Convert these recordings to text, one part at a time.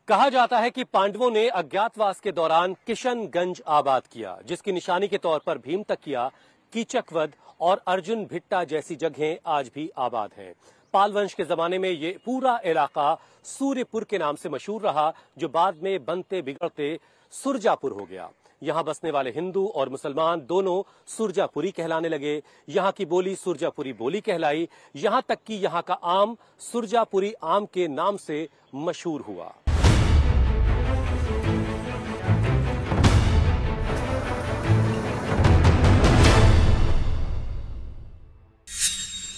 कहा जाता है कि पांडवों ने अज्ञातवास के दौरान किशनगंज आबाद किया, जिसकी निशानी के तौर पर भीमतकिया, कीचकवद और अर्जुन भिट्टा जैसी जगहें आज भी आबाद हैं। पाल वंश के जमाने में ये पूरा इलाका सूर्यपुर के नाम से मशहूर रहा, जो बाद में बनते बिगड़ते सुरजापुर हो गया। यहां बसने वाले हिंदू और मुसलमान दोनों सुरजापुरी कहलाने लगे। यहां की बोली सुरजापुरी बोली कहलाई। यहां तक कि यहां का आम सुरजापुरी आम के नाम से मशहूर हुआ।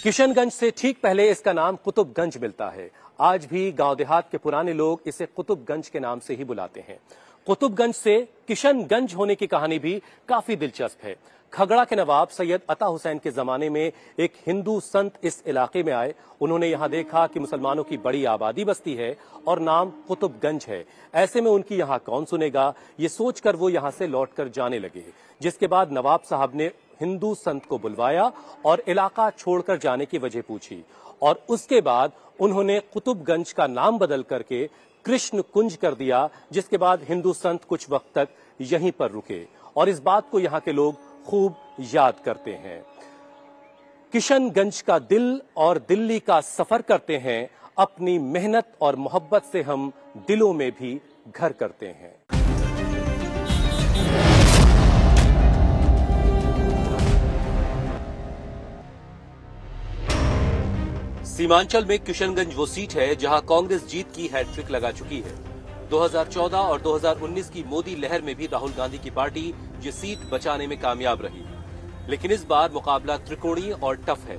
किशनगंज से ठीक पहले इसका नाम कुतुबगंज मिलता है। आज भी गांव देहात के पुराने लोग इसे कुतुबगंज के नाम से ही बुलाते हैं। कुतुबगंज से किशनगंज होने की कहानी भी काफी दिलचस्प है। खगड़ा के नवाब सैयद अता हुसैन के जमाने में एक हिंदू संत इस इलाके में आए। उन्होंने यहां देखा कि मुसलमानों की बड़ी आबादी बसती है और नाम कुतुबगंज है। ऐसे में उनकी यहां कौन सुनेगा, ये सोचकर वो यहां से लौटकर जाने लगे। जिसके बाद नवाब साहब ने हिंदू संत को बुलवाया और इलाका छोड़कर जाने की वजह पूछी, और उसके बाद उन्होंने कुतुबगंज का नाम बदल करके कृष्ण कुंज कर दिया। जिसके बाद हिंदू संत कुछ वक्त तक यहीं पर रुके और इस बात को यहां के लोग खूब याद करते हैं। किशनगंज का दिल और दिल्ली का सफर करते हैं। अपनी मेहनत और मोहब्बत से हम दिलों में भी घर करते हैं। सीमांचल में किशनगंज वो सीट है जहां कांग्रेस जीत की हैट्रिक लगा चुकी है। 2014 और 2019 की मोदी लहर में भी राहुल गांधी की पार्टी ये सीट बचाने में कामयाब रही, लेकिन इस बार मुकाबला त्रिकोणीय और टफ है।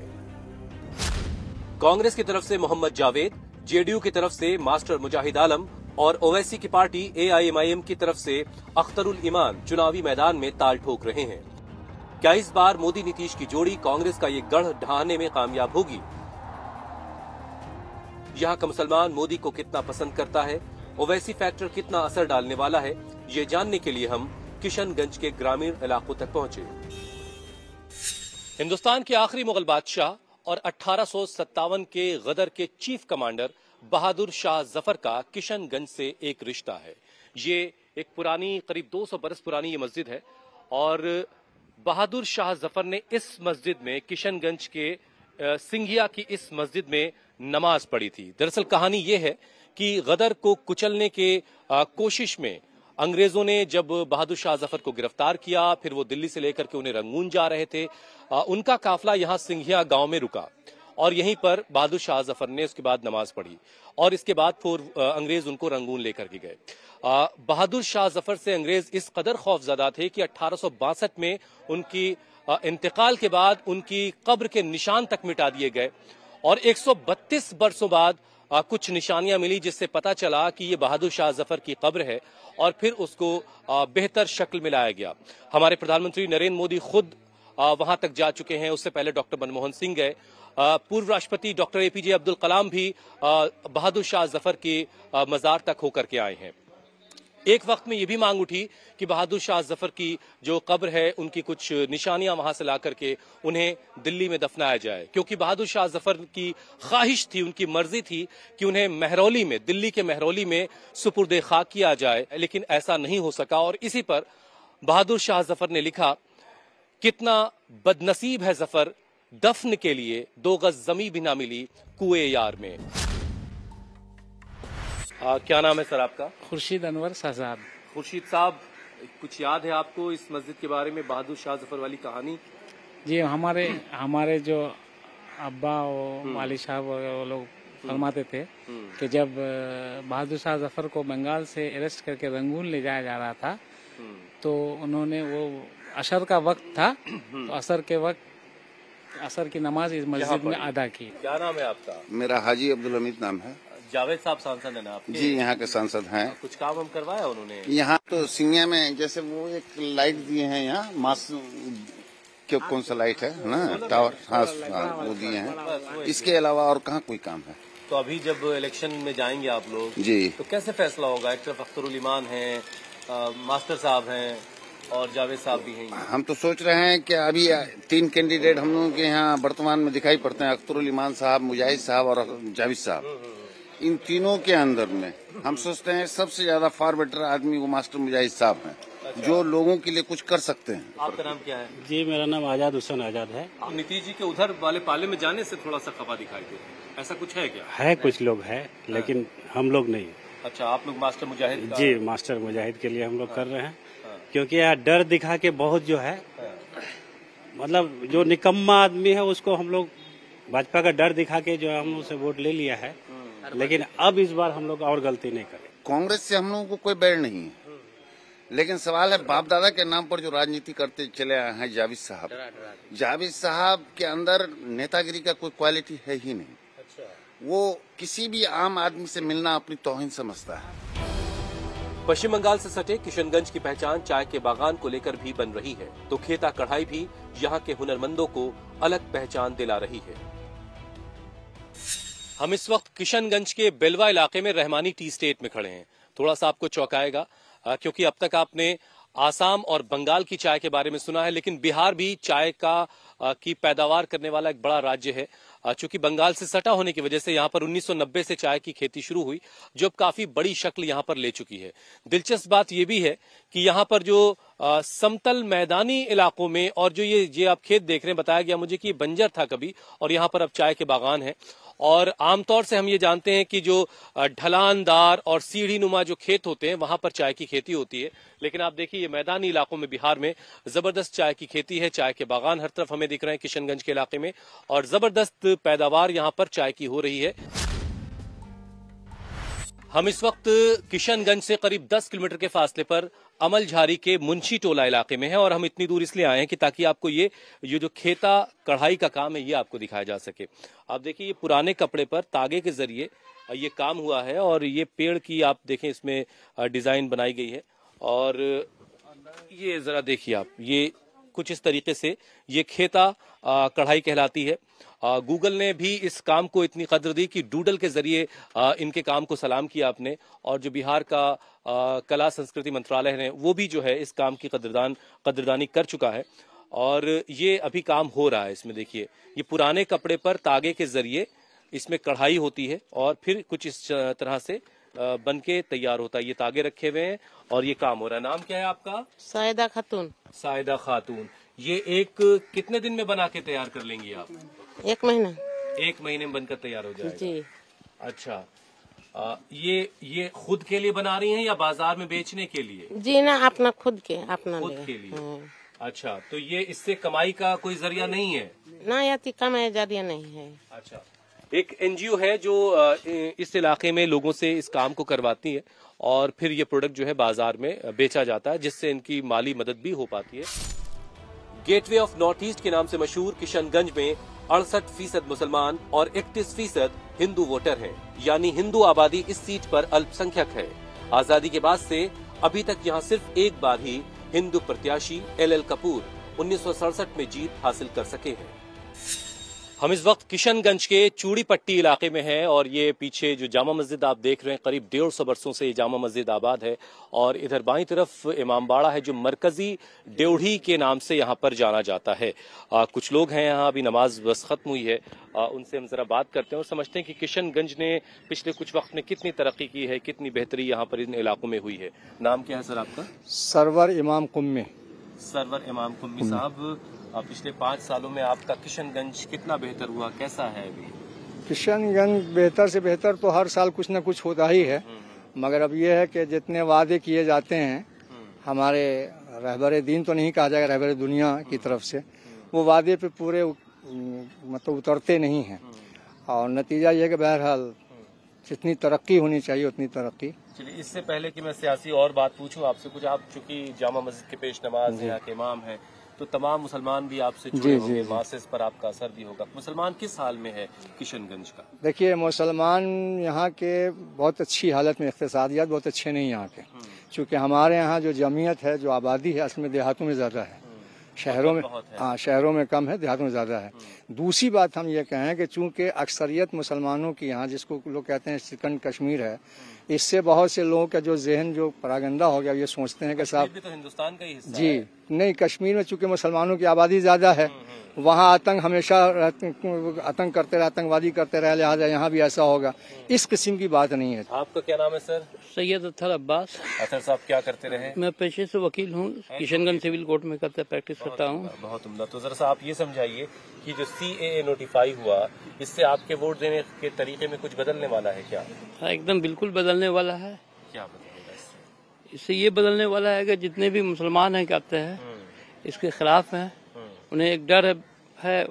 कांग्रेस की तरफ से मोहम्मद जावेद, जेडीयू की तरफ से मास्टर मुजाहिद आलम और ओवैसी की पार्टी एआईएमआईएम की तरफ से अख्तरुल ईमान चुनावी मैदान में ताल ठोक रहे हैं। क्या इस बार मोदी नीतीश की जोड़ी कांग्रेस का ये गढ़ ढहाने में कामयाब होगी? यहां का मुसलमान मोदी को कितना पसंद करता है, ओवैसी फैक्टर कितना असर डालने वाला है, ये जानने के लिए हम किशनगंज के ग्रामीण इलाकों तक पहुंचे। हिंदुस्तान के आखिरी मुगल बादशाह और 1857 के गदर के चीफ कमांडर बहादुर शाह जफर का किशनगंज से एक रिश्ता है। ये एक पुरानी, करीब 200 बरस पुरानी ये मस्जिद है और बहादुर शाह जफर ने इस मस्जिद में, किशनगंज के सिंघिया की इस मस्जिद में नमाज पढ़ी थी। दरअसल कहानी यह है कि गदर को कुचलने के कोशिश में अंग्रेजों ने जब बहादुर शाह जफर को गिरफ्तार किया, फिर वो दिल्ली से लेकर के उन्हें रंगून जा रहे थे। उनका काफिला यहां सिंघिया गांव में रुका और यहीं पर बहादुर शाह जफर ने उसके बाद नमाज पढ़ी और इसके बाद फिर अंग्रेज उनको रंगून लेकर के गए। बहादुर शाह जफर से अंग्रेज इस कदर खौफजदा थे कि 1862 में उनकी इंतकाल के बाद उनकी कब्र के निशान तक मिटा दिए गए और 132 बरसों बाद कुछ निशानियां मिली, जिससे पता चला कि ये बहादुर शाह जफर की कब्र है और फिर उसको बेहतर शक्ल में लाया गया। हमारे प्रधानमंत्री नरेंद्र मोदी खुद वहां तक जा चुके हैं। उससे पहले डॉक्टर मनमोहन सिंह गए। पूर्व राष्ट्रपति डॉक्टर एपीजे अब्दुल कलाम भी बहादुर शाह जफर के मजार तक होकर के आए हैं। एक वक्त में यह भी मांग उठी कि बहादुर शाह जफर की जो कब्र है, उनकी कुछ निशानियां वहां से ला करके उन्हें दिल्ली में दफनाया जाए, क्योंकि बहादुर शाह जफर की ख्वाहिश थी, उनकी मर्जी थी कि उन्हें महरौली में, दिल्ली के महरौली में सुपुर्दे खाक किया जाए, लेकिन ऐसा नहीं हो सका। और इसी पर बहादुर शाह जफर ने लिखा, कितना बदनसीब है जफर, दफन के लिए 2 गज जमी भी ना मिली कुएं यार में। क्या नाम है सर आपका? खुर्शीद अनवर शहजाद। खुर्शीद साहब, कुछ याद है आपको इस मस्जिद के बारे में, बहादुर शाह जफर वाली कहानी? जी, हमारे जो अब्बा और वाली साहब वो लोग फरमाते थे कि जब बहादुर शाह जफर को बंगाल से अरेस्ट करके रंगून ले जाया जा रहा था, तो उन्होंने, वो असर का वक्त था, तो असर के वक्त असर की नमाज इस मस्जिद में अदा की। क्या नाम है आपका? मेरा हाजी अब्दुल हमीद नाम है। जावेद साहब सांसद है ना आपके? जी, यहाँ के सांसद हैं। कुछ काम हम करवाया उन्होंने यहाँ? तो सिंगिया में जैसे वो एक लाइट दिए हैं यहाँ, मास क्यों, कौन सा लाइट है ना, टावर, हाँ वो दिए हैं। इसके अलावा और कहाँ कोई काम है? तो अभी जब इलेक्शन में जाएंगे आप लोग जी, तो कैसे फैसला होगा? एक तरफ अख्तरुल ईमान है, मास्टर साहब हैं और जावेद साहब भी हैं। हम तो सोच रहे हैं कि अभी 3 कैंडिडेट हम लोगों के यहाँ वर्तमान में दिखाई पड़ते हैं, अख्तरुल ईमान साहब, मुजाहिद साहब और जावेद साहब। इन तीनों के अंदर में हम सोचते हैं सबसे ज्यादा फार बेटर आदमी वो मास्टर मुजाहिद साहब हैं, जो लोगों के लिए कुछ कर सकते हैं। आपका नाम क्या है? जी, मेरा नाम आजाद हुसैन आजाद है। नीतीश जी के उधर वाले पाले में जाने से थोड़ा सा खफा दिखाई दे, ऐसा कुछ है क्या? है, कुछ लोग है, लेकिन हम लोग नहीं। अच्छा, आप लोग मास्टर मुजाहिद जी, मास्टर मुजाहिद के लिए हम लोग कर रहे हैं, क्योंकि यार डर दिखा के बहुत जो है, मतलब जो निकम्मा आदमी है उसको हम लोग भाजपा का डर दिखा के जो हम उसे वोट ले लिया है, लेकिन अब इस बार हम लोग और गलती नहीं करें। कांग्रेस से हम लोगों को कोई बैर नहीं है, लेकिन सवाल है बाप दादा के नाम पर जो राजनीति करते चले आए हैं जावेद साहब, जावेद साहब के अंदर नेतागिरी का कोई क्वालिटी है ही नहीं। वो किसी भी आम आदमी से मिलना अपनी तौहीन समझता है। पश्चिम बंगाल से सटे किशनगंज की पहचान चाय के बागान को लेकर भी बन रही है, तो खेता कढ़ाई भी यहाँ के हुनरमंदों को अलग पहचान दिला रही है। हम इस वक्त किशनगंज के बेलवा इलाके में रहमानी टी स्टेट में खड़े हैं। थोड़ा सा आपको चौंकाएगा, क्योंकि अब तक आपने आसाम और बंगाल की चाय के बारे में सुना है, लेकिन बिहार भी चाय की पैदावार करने वाला एक बड़ा राज्य है। चूंकि बंगाल से सटा होने की वजह से यहाँ पर 1990 से चाय की खेती शुरू हुई, जो अब काफी बड़ी शक्ल यहाँ पर ले चुकी है। दिलचस्प बात यह भी है कि यहाँ पर जो समतल मैदानी इलाकों में, और जो ये आप खेत देख रहे हैं, बताया गया मुझे कि ये बंजर था कभी, और यहाँ पर अब चाय के बागान हैं। और आमतौर से हम ये जानते हैं कि जो ढलानदार और सीढ़ी नुमा जो खेत होते हैं वहां पर चाय की खेती होती है, लेकिन आप देखिए ये मैदानी इलाकों में बिहार में जबरदस्त चाय की खेती है। चाय के बागान हर तरफ हमें दिख रहे हैं किशनगंज के इलाके में, और जबरदस्त पैदावार यहां पर चाय की हो रही है। हम इस वक्त किशनगंज से करीब 10 किलोमीटर के फासले पर अमलझारी के मुंशी टोला इलाके में है, और हम इतनी दूर इसलिए आए हैं कि ताकि आपको ये जो खेता कढ़ाई का काम है ये आपको दिखाया जा सके। आप देखिए ये पुराने कपड़े पर तागे के जरिए ये काम हुआ है, और ये पेड़ की आप देखें इसमें डिजाइन बनाई गई है, और ये जरा देखिए आप, ये कुछ इस तरीके से ये खेता कढ़ाई कहलाती है। गूगल ने भी इस काम को इतनी कदर दी कि डूडल के जरिए इनके काम को सलाम किया आपने, और जो बिहार का कला संस्कृति मंत्रालय है वो भी जो है इस काम की कदरदानी कर चुका है, और ये अभी काम हो रहा है। इसमें देखिए ये पुराने कपड़े पर तागे के जरिए इसमें कढ़ाई होती है, और फिर कुछ इस तरह से बन के तैयार होता है। ये तागे रखे हुए हैं और ये काम हो रहा है। नाम क्या है आपका? सायदा खातून। सायदा खातून। ये एक कितने दिन में बना के तैयार कर लेंगी आप? 1 महीना। 1 महीने में बनकर तैयार हो जाएगा जी। अच्छा, ये खुद के लिए बना रही हैं या बाजार में बेचने के लिए? जी ना, अपना खुद के के लिए। अच्छा, तो ये इससे कमाई का कोई जरिया नहीं है? ना, या कमाई जरिया नहीं है। अच्छा, एक एनजीओ है जो इस इलाके में लोगों से इस काम को करवाती है, और फिर ये प्रोडक्ट जो है बाजार में बेचा जाता है, जिससे इनकी माली मदद भी हो पाती है। गेटवे ऑफ नॉर्थ ईस्ट के नाम से मशहूर किशनगंज में 68% मुसलमान और 31% हिंदू वोटर हैं, यानी हिंदू आबादी इस सीट पर अल्पसंख्यक है। आजादी के बाद से अभी तक यहाँ सिर्फ एक बार ही हिंदू प्रत्याशी LL कपूर 1967 में जीत हासिल कर सके हैं। हम इस वक्त किशनगंज के चूड़ी पट्टी इलाके में हैं, और ये पीछे जो जामा मस्जिद आप देख रहे हैं, करीब 150 वर्षों से ये जामा मस्जिद आबाद है, और इधर बाईं तरफ इमामबाड़ा है जो मरकजी ड्योढ़ी के नाम से यहाँ पर जाना जाता है। कुछ लोग हैं यहाँ, अभी नमाज बस खत्म हुई है, उनसे हम जरा बात करते हैं और समझते हैं कि किशनगंज ने पिछले कुछ वक्त में कितनी तरक्की की है, कितनी बेहतरी यहाँ पर इन इलाकों में हुई है। नाम क्या है सर आपका? सरवर इमाम कुम्मी। सरवर इमाम कुम्मी साहब, पिछले 5 सालों में आपका किशनगंज कितना बेहतर हुआ, कैसा है अभी? किशनगंज बेहतर से बेहतर तो हर साल कुछ न कुछ होता ही है, मगर अब ये है कि जितने वादे किए जाते हैं हमारे रहबरे दीन तो नहीं कहा जाएगा, रहबरे दुनिया की तरफ से, वो वादे पे पूरे मतलब उतरते नहीं हैं, और नतीजा ये है कि बहरहाल जितनी तरक्की होनी चाहिए उतनी तरक्की। चलिए, इससे पहले कि मैं सियासी और बात पूछूं आपसे कुछ, आप चूंकि जामा मस्जिद के पेश नमाज यहाँ के इमाम हैं, तो तमाम मुसलमान भी आपसे जुड़े होंगे, मासेस पर आपका असर भी होगा। मुसलमान किस हाल में है किशनगंज का? देखिए, मुसलमान यहाँ के बहुत अच्छी हालत में, इक़्तिसादियात बहुत अच्छे नहीं यहाँ के, क्योंकि हमारे यहाँ जो जमीयत है, जो आबादी है, असल में देहातों में ज़्यादा है, शहरों में हाँ, शहरों में कम है, देहातों में ज़्यादा है। दूसरी बात हम ये कहें कि चूंकि अक्सरियत मुसलमानों की यहाँ, जिसको लोग कहते हैं सिकंद कश्मीर है, इससे बहुत से लोगों का जो जहन जो परागंदा हो गया, ये सोचते हैं कि साहब तो हिंदुस्तान का ही हिस्सा जी है। नहीं, कश्मीर में चूंकि मुसलमानों की आबादी ज्यादा है, वहाँ आतंक हमेशा आतंक करते रहे, आतंकवादी करते रहे, लिहाजा यहाँ भी ऐसा होगा, इस किस्म की बात नहीं है। आपका क्या नाम है सर? सैयद अत्तर अब्बास। अतर साहब क्या करते रहे? मैं पेशे से वकील हूँ, किशनगंज सिविल कोर्ट में प्रैक्टिस करता हूँ। बहुत उम्दा। तो जरा सा आप ये समझाइए कि जो CAA नोटिफाई हुआ, इससे आपके वोट देने के तरीके में कुछ बदलने वाला है क्या? हाँ, एकदम बिल्कुल बदलने वाला है। क्या बदलेगा इससे? इससे ये बदलने वाला है कि जितने भी मुसलमान हैं कहते हैं इसके खिलाफ हैं, उन्हें एक डर है,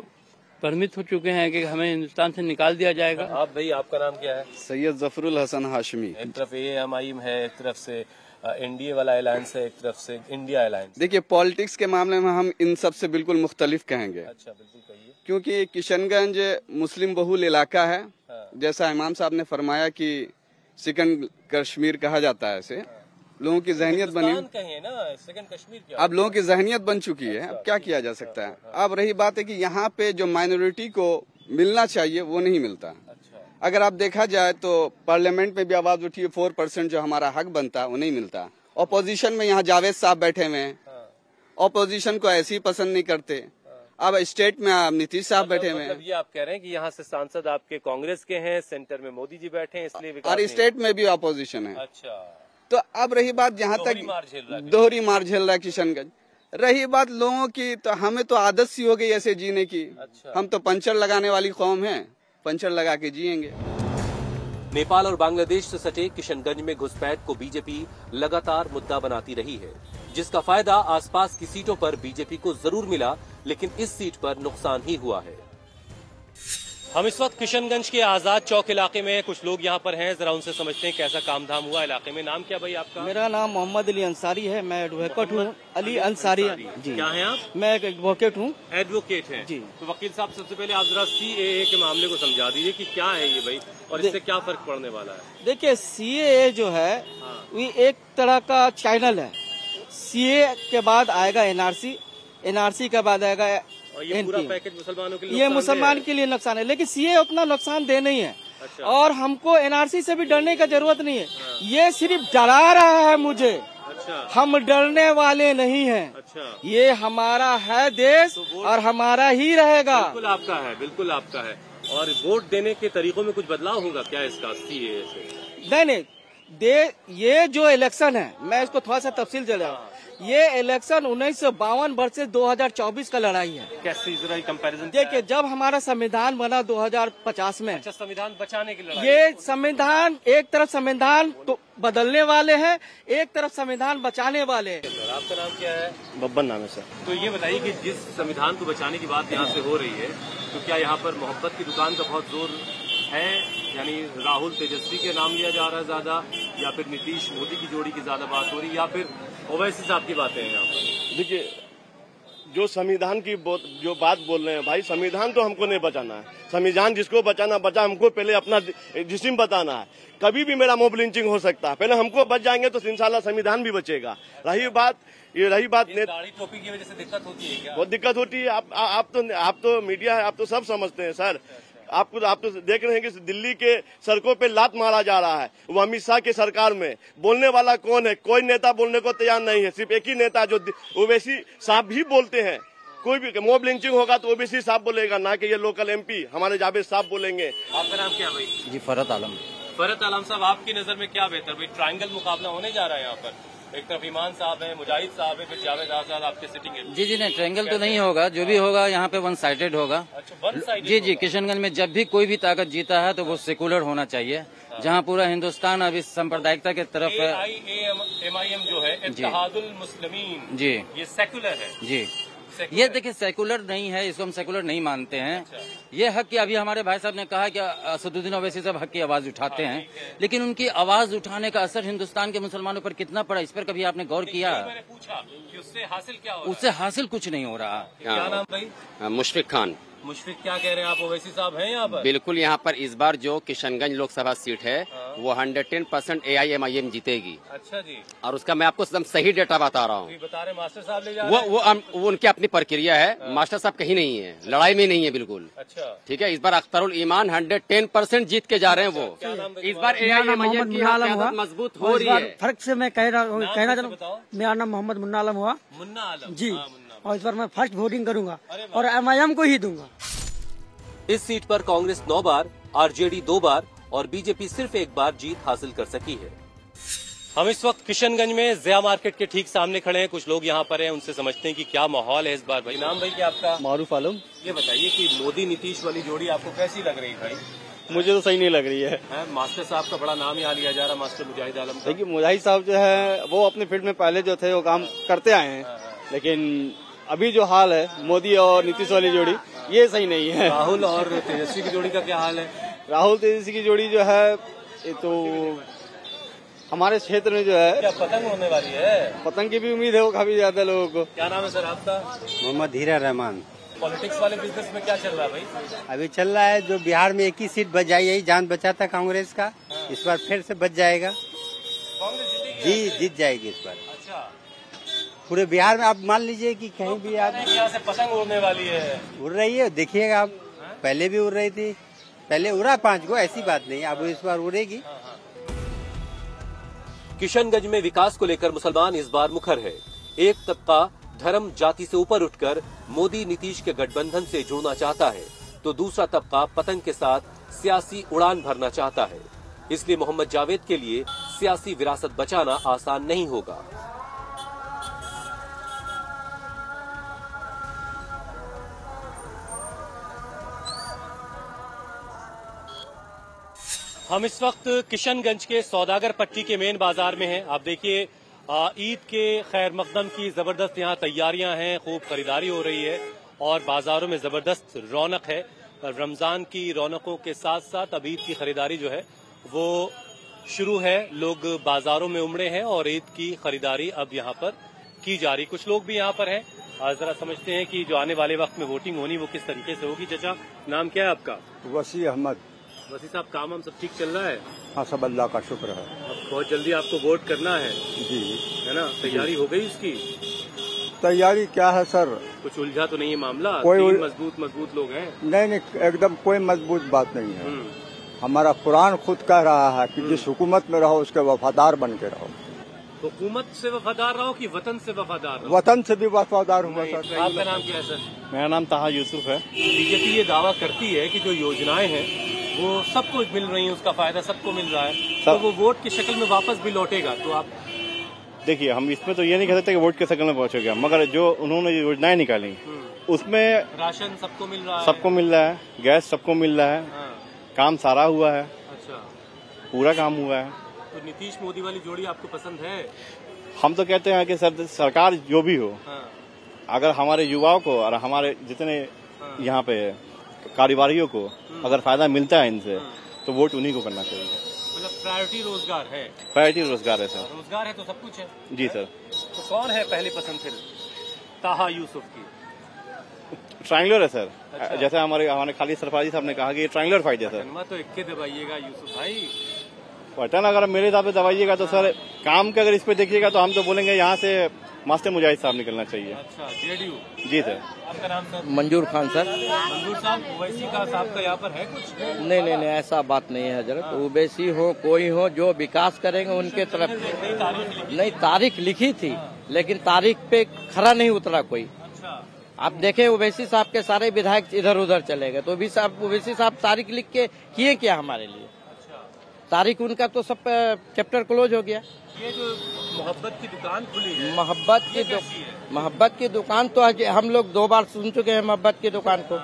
भ्रमित हो चुके हैं कि हमें हिंदुस्तान से निकाल दिया जाएगा। आप भाई, आपका नाम क्या है? सैयद जफरुल हसन हाशमी। एक तरफ AAMIM है, एक तरफ से NDA वाला अलायंस है, एक तरफ से इंडिया अलायंस। देखिए, पॉलिटिक्स के मामले में हम इन सब से बिल्कुल मुख्तलिफ कहेंगे। अच्छा, बिल्कुल कहिए। क्योंकि किशनगंज मुस्लिम बहुल इलाका है। जैसा इमाम साहब ने फरमाया कि सेकंड कश्मीर कहा जाता है इसे। लोगों की जहनियत बनी, कहिए ना, सेकंड कश्मीर क्या? अब लोगों की जहनियत बन चुकी है, अब क्या किया जा सकता है। अब रही बात है कि यहाँ पे जो माइनॉरिटी को मिलना चाहिए वो नहीं मिलता। अगर आप देखा जाए तो पार्लियामेंट में भी आवाज उठी है, 4% जो हमारा हक बनता है वो नहीं मिलता। ऑपोजिशन में यहाँ जावेद साहब बैठे हुए हैं, ऑपोजिशन को ऐसे ही पसंद नहीं करते। अब स्टेट में नीतीश साहब बैठे हुए हैं। ये आप कह रहे हैं कि यहाँ से सांसद आपके कांग्रेस के हैं, सेंटर में मोदी जी बैठे हैं, इसलिए और स्टेट में भी ऑपोजिशन है। अच्छा, तो अब रही बात जहाँ तक दोहरी मार झेल रहा है किशनगंज, रही बात लोगों की, तो हमें तो आदत सी हो गई ऐसे जीने की। हम तो पंचर लगाने वाली कौम है, पंचर लगा के जिएंगे। नेपाल और बांग्लादेश से सटे किशनगंज में घुसपैठ को बीजेपी लगातार मुद्दा बनाती रही है, जिसका फायदा आसपास की सीटों पर बीजेपी को जरूर मिला, लेकिन इस सीट पर नुकसान ही हुआ है। हम इस वक्त किशनगंज के आजाद चौक इलाके में, कुछ लोग यहाँ पर हैं, जरा उनसे समझते हैं कैसा काम धाम हुआ इलाके में। नाम क्या भाई आपका? मेरा नाम मोहम्मद अली अंसारी है, मैं एडवोकेट हूँ। अली अंसारी जी। क्या है आप? मैं एक एडवोकेट हूँ। एडवोकेट हैं जी। तो वकील साहब, सबसे पहले आप जरा CAA के मामले को समझा दीजिए कि क्या है ये भाई, और इससे क्या फर्क पड़ने वाला है? देखिए, CAA जो है वो एक तरह का चैनल है। CAA के बाद आएगा NRC के बाद आएगा और ये पूरा पैकेज मुसलमानों के लिए, ये मुसलमान के लिए नुकसान है, लेकिन CAA उतना नुकसान दे नहीं है। अच्छा। और हमको NRC से भी डरने का जरूरत नहीं है। ये सिर्फ डरा रहा है मुझे। अच्छा। हम डरने वाले नहीं हैं। अच्छा। ये हमारा है देश और हमारा ही रहेगा। बिल्कुल आपका है, बिल्कुल आपका है। और वोट देने के तरीकों में कुछ बदलाव होगा क्या इसका CAA से? नहीं, ये जो इलेक्शन है, मैं इसको थोड़ा सा तफसील चला। ये इलेक्शन 1952 वर्सेस 2024 का लड़ाई है। कैसे जरा कंपैरिजन? देखिए, जब हमारा संविधान बना 2050 में। अच्छा, संविधान बचाने की लड़ाई। ये संविधान, एक तरफ संविधान तो बदलने वाले हैं, एक तरफ संविधान बचाने वाले हैं। आपका नाम क्या है? बब्बन नाम है सर। तो ये बताइए कि जिस संविधान को बचाने की बात यहाँ से हो रही है, तो क्या यहाँ पर मोहब्बत की दुकान का बहुत जोर है? यानी राहुल तेजस्वी के नाम लिया जा रहा है ज्यादा, या फिर नीतीश मोदी की जोड़ी की ज्यादा बात हो रही है, या फिर ओवैसी साहब की बातें हैं यहाँ पर? देखिए, जो संविधान की जो बात बोल रहे हैं भाई, संविधान तो हमको नहीं बचाना है। संविधान जिसको बचाना बचा, हमको पहले अपना जिस्म बताना है। कभी भी मेरा मॉब लिंचिंग हो सकता है, पहले हमको बच जाएंगे तो इंशाल्लाह संविधान भी बचेगा। रही बात दाढ़ी टोपी की वजह से दिक्कत होती है क्या? बहुत दिक्कत होती है। आप तो मीडिया है, आप तो सब समझते हैं सर। आप तो देख रहे हैं कि दिल्ली के सड़कों पे लात मारा जा रहा है, वो अमित शाह की सरकार में। बोलने वाला कौन है? कोई नेता बोलने को तैयार नहीं है। सिर्फ एक ही नेता जो ओवैसी साहब भी बोलते हैं। कोई भी मॉब लिंचिंग होगा तो ओवैसी साहब बोलेगा, ना कि ये लोकल MP हमारे जावेद साहब बोलेंगे। आपका नाम क्या भाई? जी, फरत आलम। फरत आलम साहब, आपकी नजर में क्या बेहतर भाई, ट्रायंगल मुकाबला होने जा रहा है यहाँ पर? एक तरफ ईमान साहब है, मुजाहिद साहब है, फिर जावेद आजाद आपके सिटिंग है। जी नहीं, ट्रायंगल तो नहीं होगा। जो भी होगा यहाँ पे 1 साइडेड होगा। अच्छा, 1 साइडेड? जी, किशनगंज में जब भी कोई भी ताकत जीता है तो वो सेकुलर होना चाहिए। जहाँ पूरा हिंदुस्तान अब इस सांप्रदायिकता की तरफ है। AIMIM जो है, इत्तेहादुल मुस्लिमीन जी, ये सेकुलर है। जी, ये देखिए सेकुलर नहीं है, इसको हम सेकुलर नहीं मानते हैं। अच्छा। ये हक की, अभी हमारे भाई साहब ने कहा कि असदुद्दीन ओवैसी साहब हक की आवाज उठाते हैं, लेकिन उनकी आवाज उठाने का असर हिंदुस्तान के मुसलमानों पर कितना पड़ा, इस पर कभी आपने गौर किया? मैंने पूछा कि उससे हासिल क्या हो? उससे हासिल कुछ नहीं हो रहा। क्या नाम भाई? मुशफिक खान। मुशफिक, क्या कह रहे हैं आप? ओवैसी साहब हैं यहाँ पर? बिल्कुल, यहाँ पर इस बार जो किशनगंज लोकसभा सीट है वो 110% AIMIM जीतेगी। अच्छा जी। और उसका मैं आपको एकदम सही डेटा बता रहा हूँ। बता रहे मास्टर साहब ले जा रहे हैं। वो उनकी अपनी प्रक्रिया है। मास्टर साहब कहीं नहीं है, लड़ाई में नहीं है बिल्कुल। अच्छा ठीक है, इस बार अख्तरुल ईमान 110% जीत के जा रहे हैं वो। इस बार AIMIM की क़यादत मजबूत हो रही है। फर्क से मैं कहना चाहूँ, मेरा नाम मोहम्मद मुन्ना आलम हुआ। मुन्ना आलम जी। और इस बार मैं फर्स्ट वोटिंग करूंगा और MIM को ही दूंगा। इस सीट पर कांग्रेस 9 बार, RJD 2 बार और बीजेपी सिर्फ 1 बार जीत हासिल कर सकी है। हम इस वक्त किशनगंज में ज़िया मार्केट के ठीक सामने खड़े हैं। कुछ लोग यहाँ पर हैं, उनसे समझते हैं कि क्या माहौल है इस बार। भाई नाम भाई क्या आपका? मारूफ आलम। ये बताइए कि मोदी नीतीश वाली जोड़ी आपको कैसी लग रही भाई? मुझे तो सही नहीं लग रही है। मास्टर साहब का बड़ा नाम यहाँ लिया जा रहा, मास्टर मुजाहिद आलम का। देखिए मुजाहिद साहब जो है वो अपने फील्ड में पहले जो थे वो काम करते आए हैं, लेकिन अभी जो हाल है मोदी और नीतीश वाली जोड़ी ये सही नहीं है। राहुल और तेजस्वी की जोड़ी का क्या हाल है? राहुल तेजस्वी की जोड़ी जो है ये तो हमारे क्षेत्र में जो है क्या पतंग होने वाली है? पतंग की भी उम्मीद है वो काफी ज्यादा लोगों को। क्या नाम है सर आपका? मोहम्मद हीरा रहमान। पॉलिटिक्स वाले बिजनेस में क्या चल रहा है भाई? अभी चल रहा है जो बिहार में एक ही सीट बच जाए, यही जान बचा था कांग्रेस का। इस बार फिर से बच जाएगा। जी जीत जाएगी इस बार। अच्छा, पूरे बिहार में आप मान लीजिए कि कहीं भी आप यहाँ से पतंग उड़ने वाली है। उड़ रही है, देखिएगा आप। पहले भी उड़ रही थी, पहले उड़ा 5 को, ऐसी बात नहीं। अब इस बार उड़ेगी। किशनगंज में विकास को लेकर मुसलमान इस बार मुखर है। एक तबका धर्म जाति से ऊपर उठकर मोदी नीतीश के गठबंधन से जुड़ना चाहता है, तो दूसरा तबका पतंग के साथ सियासी उड़ान भरना चाहता है। इसलिए मोहम्मद जावेद के लिए सियासी विरासत बचाना आसान नहीं होगा। हम इस वक्त किशनगंज के सौदागर पट्टी के मेन बाजार में हैं। आप देखिए ईद के खैर मकदम की जबरदस्त यहाँ तैयारियां हैं, खूब खरीदारी हो रही है और बाजारों में जबरदस्त रौनक है। रमजान की रौनकों के साथ साथ अब ईद की खरीदारी जो है वो शुरू है। लोग बाजारों में उमड़े हैं और ईद की खरीदारी अब यहाँ पर की जा रही। कुछ लोग भी यहाँ पर हैं, जरा समझते हैं कि जो आने वाले वक्त में वोटिंग होनी वो किस तरीके से होगी। चाचा नाम क्या है आपका? वसी अहमद। वसी साहब काम हम सब ठीक चल रहा है? हाँ सब अल्लाह का शुक्र है। अब बहुत जल्दी आपको वोट करना है जी, है ना? तैयारी हो गई इसकी? तैयारी क्या है सर? कुछ उलझा तो नहीं है मामला? कोई मजबूत लोग हैं? नहीं, एकदम कोई मजबूत बात नहीं है। हमारा कुरान खुद कह रहा है कि जिस हुकूमत में रहो उसके वफादार बन के रहो। हुकूमत से वफादार रहो कि वतन से वफादार रहो? वतन से भी वफादार हुआ सर। आपका नाम क्या है सर? मेरा नाम ताहा यूसुफ है। बीजेपी ये दावा करती है कि जो योजनाएं हैं वो सबको मिल रही है, उसका फायदा सबको मिल रहा है, तो वो वोट की शक्ल में वापस भी लौटेगा। तो आप देखिए, हम इसमें तो ये नहीं कह सकते कि वोट की शक्ल में पहुंचेगा, मगर जो उन्होंने योजनाएं निकाली उसमें राशन सबको मिल रहा है, सबको मिल रहा है, गैस सबको मिल रहा है, काम सारा हुआ है। अच्छा, पूरा काम हुआ है। तो नीतीश मोदी वाली जोड़ी आपको पसंद है? हम तो कहते हैं कि सरकार जो भी हो, अगर हमारे युवाओं को और हमारे जितने यहाँ पे कारोबारियों को अगर फायदा मिलता है इनसे, तो वोट उन्हीं को करना चाहिए। मतलब प्रायोरिटी रोजगार है? प्रायोरिटी रोजगार है सर। रोजगार है तो सब कुछ है। जी सर। तो कौन है पहली पसंद फिर? ताहा यूसुफ की ट्रायंगुलर है सर। अच्छा। जैसे हमारे खालिद सरफराजी साहब ने कहा कि ये ट्रायंगुलर फाइट है सर। तो इक्के दबाइएगा यूसुफ भाई। बटन अगर मेरे हिसाब से दबाइएगा तो सर, काम के अगर इस पे देखिएगा तो हम तो बोलेंगे यहाँ से मास्टर मुजाहिद साहब निकलना चाहिए। अच्छा, जेडीयू। जी सर। आपका नाम सर? मंजूर खान सर। मंजूर साहब, ओवैसी का साहब का यहाँ पर है कुछ? नहीं, ऐसा बात नहीं है हजरत। ओवैसी हो कोई हो, जो विकास करेंगे उनके तरफ। नहीं, तारीख लिखी थी लेकिन तारीख पे खरा नहीं उतरा कोई। आप देखें ओवैसी साहब के सारे विधायक इधर उधर चले गए, तो ओवैसी साहब तारीख लिख के किए क्या हमारे लिए? तारीख उनका तो सब चैप्टर क्लोज हो गया। ये जो मोहब्बत की दुकान खुली है, मोहब्बत की दुकान तो हम लोग 2 बार सुन चुके हैं। मोहब्बत की दुकान को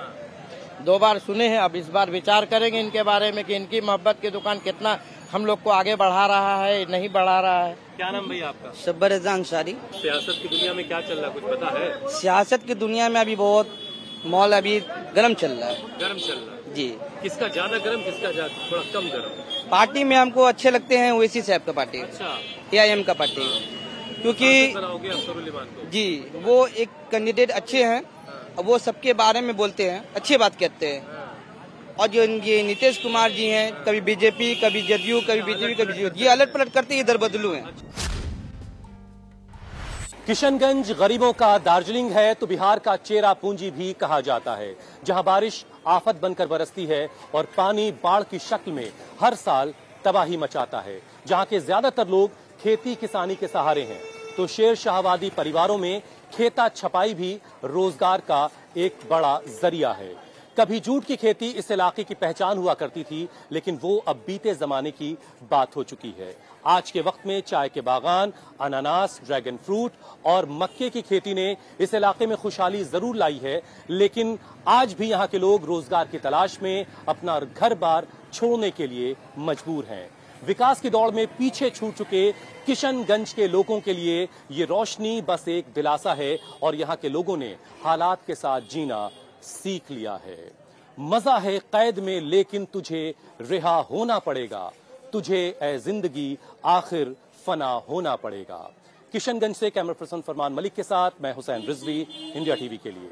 2 बार सुने हैं। अब इस बार विचार करेंगे इनके बारे में कि इनकी मोहब्बत की दुकान कितना हम लोग को आगे बढ़ा रहा है, नहीं बढ़ा रहा है। क्या नाम भैया आपका? शब्बर रज़ा अंसारी। सियासत की दुनिया में क्या चल रहा है, कुछ पता है? सियासत की दुनिया में अभी बहुत माहौल अभी गर्म चल रहा है। गर्म चल रहा है जी। किसका ज्यादा गर्म, किसका थोड़ा कम गर्म? पार्टी में हमको अच्छे लगते हैं ओवैसी साहब का पार्टी। अच्छा। AIM का पार्टी, क्योंकि जी वो एक कैंडिडेट अच्छे हैं और वो सबके बारे में बोलते हैं, अच्छी बात कहते हैं। और जो ये नीतीश कुमार जी हैं, कभी बीजेपी, कभी जदयू, कभी बीजेपी, कभी जदयू, ये अलट पलट करते इधर बदलू हैं। किशनगंज गरीबों का दार्जिलिंग है तो बिहार का चेरा पूंजी भी कहा जाता है, जहां बारिश आफत बनकर बरसती है और पानी बाढ़ की शक्ल में हर साल तबाही मचाता है। जहां के ज्यादातर लोग खेती किसानी के सहारे हैं, तो शेर शाहवादी परिवारों में खेता छपाई भी रोजगार का एक बड़ा जरिया है। कभी जूट की खेती इस इलाके की पहचान हुआ करती थी, लेकिन वो अब बीते जमाने की बात हो चुकी है। आज के वक्त में चाय के बागान, अनानास, ड्रैगन फ्रूट और मक्के की खेती ने इस इलाके में खुशहाली जरूर लाई है, लेकिन आज भी यहाँ के लोग रोजगार की तलाश में अपना घर बार छोड़ने के लिए मजबूर हैं। विकास की दौड़ में पीछे छूट चुके किशनगंज के लोगों के लिए ये रोशनी बस एक दिलासा है और यहाँ के लोगों ने हालात के साथ जीना सीख लिया है। मजा है कैद में लेकिन तुझे रिहा होना पड़ेगा, तुझे ए जिंदगी आखिर फना होना पड़ेगा। किशनगंज से कैमरा पर्सन फरमान मलिक के साथ मैं हुसैन रिजवी, इंडिया टीवी के लिए।